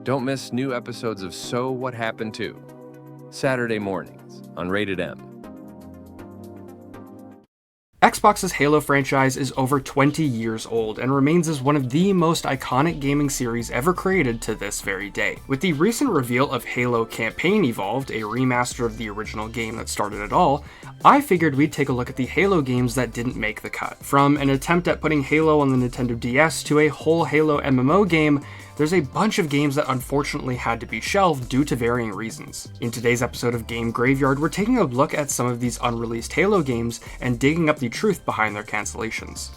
Don't miss new episodes of So What Happened To, Saturday mornings on RatedEm. Xbox's Halo franchise is over 20 years old and remains as one of the most iconic gaming series ever created to this very day. With the recent reveal of Halo Campaign Evolved, a remaster of the original game that started it all, I figured we'd take a look at the Halo games that didn't make the cut. From an attempt at putting Halo on the Nintendo DS to a whole Halo MMO game, there's a bunch of games that unfortunately had to be shelved due to varying reasons. In today's episode of Game Graveyard, we're taking a look at some of these unreleased Halo games and digging up the truth behind their cancellations.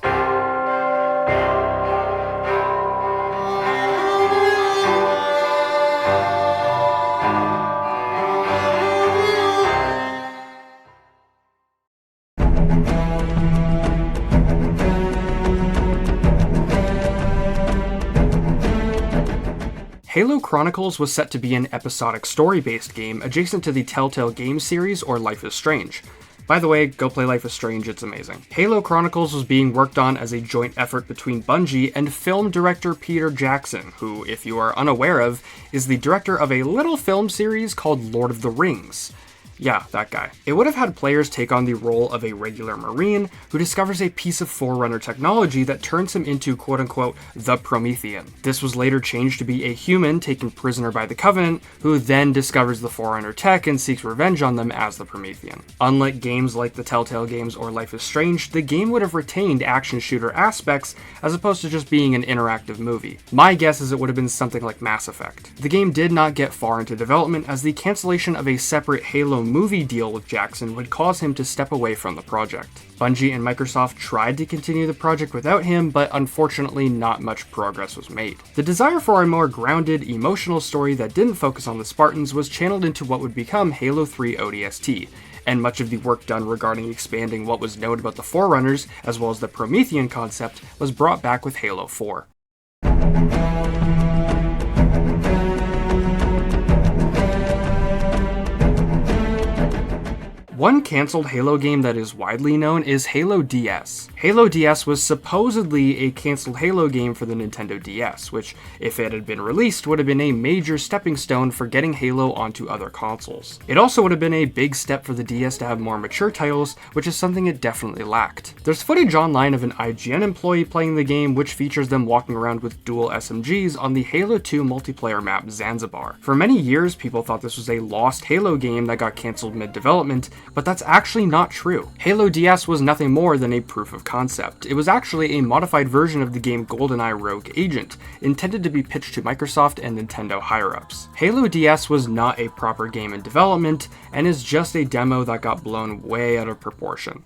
Halo Chronicles was set to be an episodic story-based game adjacent to the Telltale Games series or Life is Strange. By the way, go play Life is Strange, it's amazing. Halo Chronicles was being worked on as a joint effort between Bungie and film director Peter Jackson, who, if you are unaware of, is the director of a little film series called Lord of the Rings. Yeah, that guy. It would have had players take on the role of a regular Marine who discovers a piece of Forerunner technology that turns him into quote-unquote the Promethean. This was later changed to be a human taken prisoner by the Covenant, who then discovers the Forerunner tech and seeks revenge on them as the Promethean. Unlike games like the Telltale Games or Life is Strange, the game would have retained action shooter aspects as opposed to just being an interactive movie. My guess is it would have been something like Mass Effect. The game did not get far into development as the cancellation of a separate Halo movie deal with Jackson would cause him to step away from the project. Bungie and Microsoft tried to continue the project without him, but unfortunately not much progress was made. The desire for a more grounded, emotional story that didn't focus on the Spartans was channeled into what would become Halo 3 ODST, and much of the work done regarding expanding what was known about the Forerunners, as well as the Promethean concept, was brought back with Halo 4. One cancelled Halo game that is widely known is Halo DS. Halo DS was supposedly a cancelled Halo game for the Nintendo DS, which, if it had been released, would have been a major stepping stone for getting Halo onto other consoles. It also would have been a big step for the DS to have more mature titles, which is something it definitely lacked. There's footage online of an IGN employee playing the game, which features them walking around with dual SMGs on the Halo 2 multiplayer map Zanzibar. For many years, people thought this was a lost Halo game that got cancelled mid-development, but that's actually not true. Halo DS was nothing more than a proof of concept. It was actually a modified version of the game GoldenEye Rogue Agent, intended to be pitched to Microsoft and Nintendo higher-ups. Halo DS was not a proper game in development, and is just a demo that got blown way out of proportion.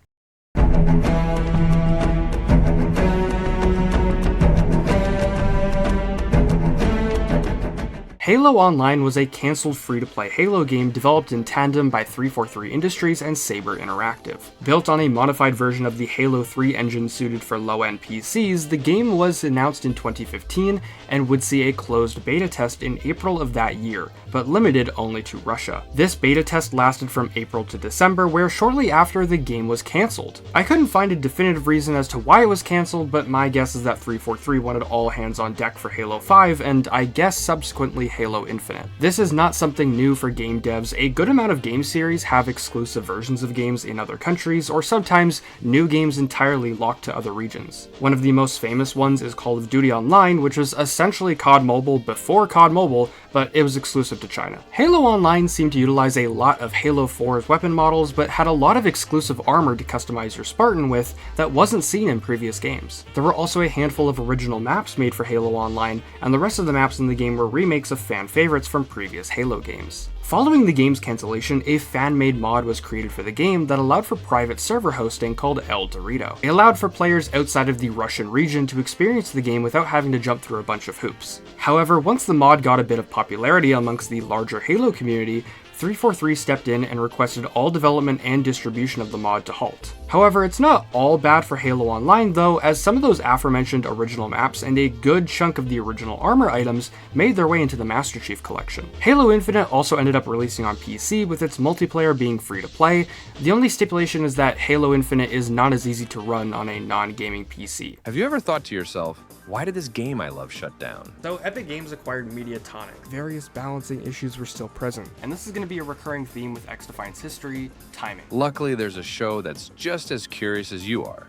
Halo Online was a cancelled free-to-play Halo game developed in tandem by 343 Industries and Saber Interactive. Built on a modified version of the Halo 3 engine suited for low-end PCs, the game was announced in 2015 and would see a closed beta test in April of that year, but limited only to Russia. This beta test lasted from April to December, where shortly after the game was cancelled. I couldn't find a definitive reason as to why it was cancelled, but my guess is that 343 wanted all hands on deck for Halo 5, and I guess subsequently Halo Infinite. This is not something new for game devs. A good amount of game series have exclusive versions of games in other countries, or sometimes new games entirely locked to other regions. One of the most famous ones is Call of Duty Online, which was essentially COD Mobile before COD Mobile, but it was exclusive to China. Halo Online seemed to utilize a lot of Halo 4's weapon models, but had a lot of exclusive armor to customize your Spartan with that wasn't seen in previous games. There were also a handful of original maps made for Halo Online, and the rest of the maps in the game were remakes of fan favorites from previous Halo games. Following the game's cancellation, a fan-made mod was created for the game that allowed for private server hosting called El Dorito. It allowed for players outside of the Russian region to experience the game without having to jump through a bunch of hoops. However, once the mod got a bit of popularity amongst the larger Halo community, 343 stepped in and requested all development and distribution of the mod to halt. However, it's not all bad for Halo Online though, as some of those aforementioned original maps and a good chunk of the original armor items made their way into the Master Chief Collection. Halo Infinite also ended up releasing on PC, with its multiplayer being free to play. The only stipulation is that Halo Infinite is not as easy to run on a non-gaming PC. Have you ever thought to yourself, Why did this game I love shut down? So Epic Games acquired Mediatonic. Various balancing issues were still present, and this is going to be a recurring theme with XDefiant's history: timing. Luckily, there's a show that's just as curious as you are.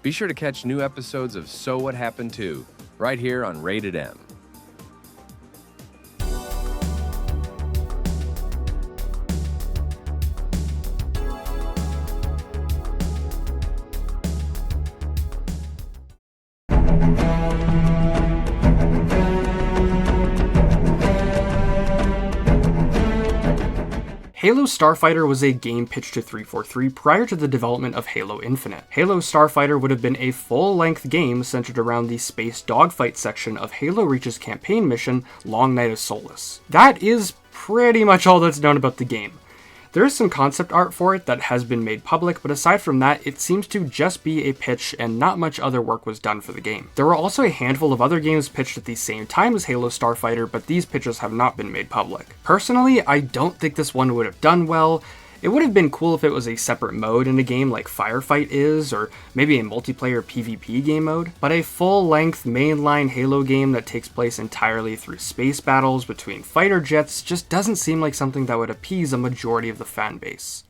Be sure to catch new episodes of So What Happened To, right here on RatedEm. Halo Starfighter was a game pitched to 343 prior to the development of Halo Infinite. Halo Starfighter would have been a full-length game centered around the space dogfight section of Halo Reach's campaign mission, Long Night of Solace. That is pretty much all that's known about the game. There is some concept art for it that has been made public, but aside from that, it seems to just be a pitch and not much other work was done for the game. There were also a handful of other games pitched at the same time as Halo Starfighter, but these pitches have not been made public. Personally, I don't think this one would have done well. It would have been cool if it was a separate mode in a game like Firefight is, or maybe a multiplayer PvP game mode, but a full-length mainline Halo game that takes place entirely through space battles between fighter jets just doesn't seem like something that would appease a majority of the fan base.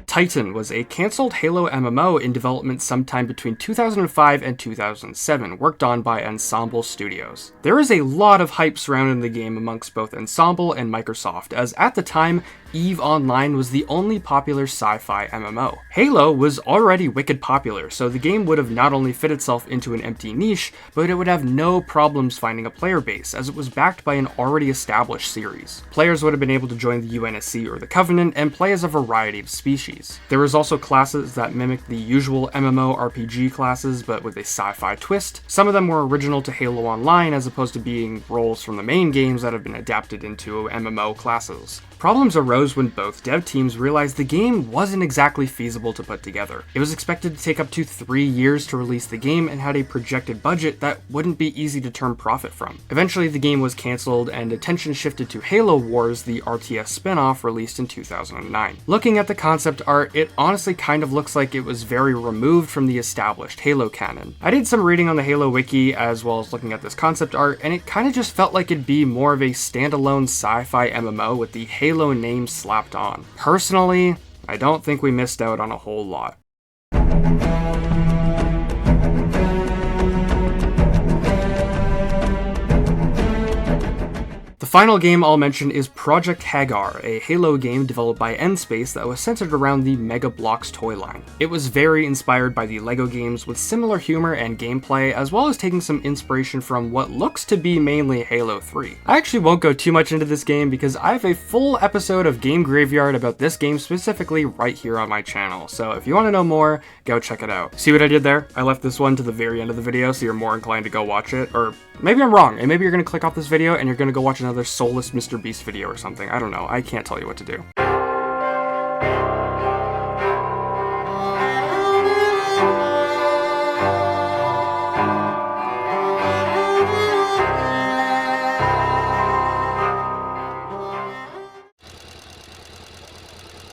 Titan was a cancelled Halo MMO in development sometime between 2005 and 2007, worked on by Ensemble Studios. There is a lot of hype surrounding the game amongst both Ensemble and Microsoft, as at the time, EVE Online was the only popular sci-fi MMO. Halo was already wicked popular, so the game would have not only fit itself into an empty niche, but it would have no problems finding a player base, as it was backed by an already established series. Players would have been able to join the UNSC or the Covenant and play as a variety of species. There was also classes that mimicked the usual MMORPG classes, but with a sci-fi twist. Some of them were original to Halo Online, as opposed to being roles from the main games that have been adapted into MMO classes. Problems arose when both dev teams realized the game wasn't exactly feasible to put together. It was expected to take up to 3 years to release the game and had a projected budget that wouldn't be easy to turn profit from. Eventually the game was cancelled and attention shifted to Halo Wars, the RTS spin-off released in 2009. Looking at the concept art, it honestly kind of looks like it was very removed from the established Halo canon. I did some reading on the Halo wiki as well as looking at this concept art, and it kind of just felt like it'd be more of a standalone sci-fi MMO with the Halo name slapped on. Personally, I don't think we missed out on a whole lot. The final game I'll mention is Project Hagar, a Halo game developed by N-Space that was centered around the Mega Bloks toy line. It was very inspired by the LEGO games with similar humor and gameplay, as well as taking some inspiration from what looks to be mainly Halo 3. I actually won't go too much into this game because I have a full episode of Game Graveyard about this game specifically right here on my channel, so if you want to know more, go check it out. See what I did there? I left this one to the very end of the video so you're more inclined to go watch it, or maybe I'm wrong, and maybe you're going to click off this video and you're going to go watch another soulless Mr. Beast video or something. I don't know. I can't tell you what to do.